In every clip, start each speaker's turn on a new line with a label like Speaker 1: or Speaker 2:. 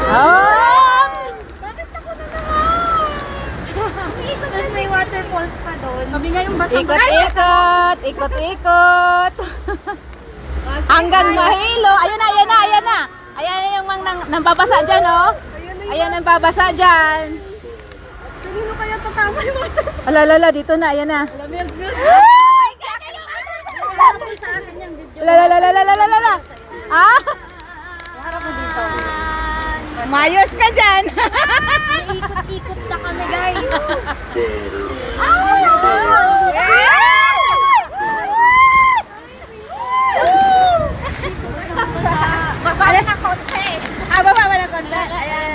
Speaker 1: Oh!
Speaker 2: Bakit ako na naman? Umiikot doon, may waterfalls pa doon.
Speaker 3: Kami nga yung basang
Speaker 1: Ikot-ikot, ikot-ikot. Hanggang Mahilo. Ayun na, ayan na, ayan na. Ayan na yung nambabasa dyan, oh. Ayan ang babasa dyan.
Speaker 3: Kanino kaya tatama yung waterfall?
Speaker 1: Alalala, dito na, ayan na. Alalala. Ah!
Speaker 2: Harap mo dito.
Speaker 1: Mayos ka dyan.
Speaker 2: Ikot-ikot na kami, guys.
Speaker 1: Baba na konti. Baba na konti. Ayan.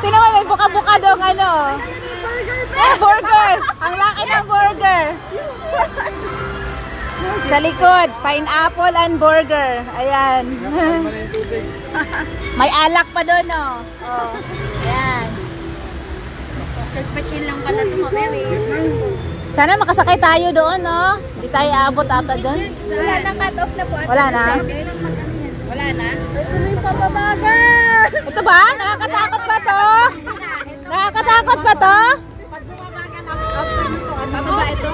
Speaker 1: Tingnan mo, may buka-buka dong ano. Burger! Ang laki ng burger! Sa likod, pineapple and burger. Ayan. May alak pa doon, oh. Oh. Ayan.
Speaker 2: Special lang pala ito, Mami.
Speaker 1: Sana makasakay tayo doon, no? Hindi tayo aabot ata doon.
Speaker 2: Wala na, cut off na po.
Speaker 1: Wala na?
Speaker 2: Wala na?
Speaker 3: Ito na yung pababagal!
Speaker 1: Ito ba? Nakakatakot ba to? Nakakatakot ba to?
Speaker 3: Pag bumabagal ako, after nito, ano ba ito?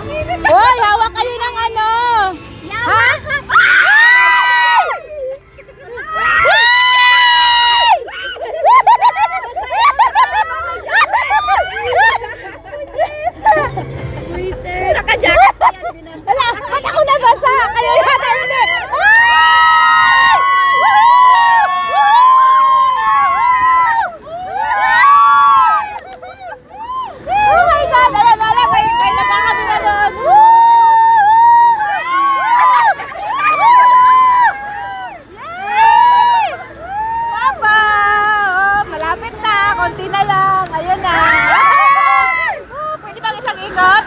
Speaker 1: Hoy, hawak kayo ng ano? Ha? Wala, ba't ako nabasa? Kayo yata hindi. Oh my God! Ayan, wala. May nagkakami na doon. Papa! Oh, malapit na. Konti na lang. Ayun na. Oh, pwede bang isang ikot?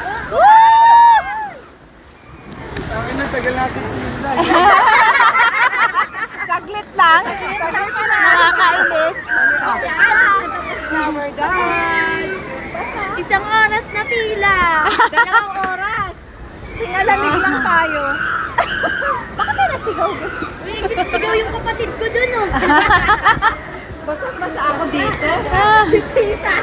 Speaker 4: Akin na, tagal natin tumila.
Speaker 1: Saglit lang. Nakakainis.
Speaker 2: Flower guys. Isang oras na pila. 2 oras.
Speaker 3: Tingalamig lang tayo.
Speaker 2: Bakit na nasigaw? Uy, nagsigaw yung kapatid ko dun, oh.
Speaker 3: Basang-basa ako dito.
Speaker 1: Ah.
Speaker 3: Tita.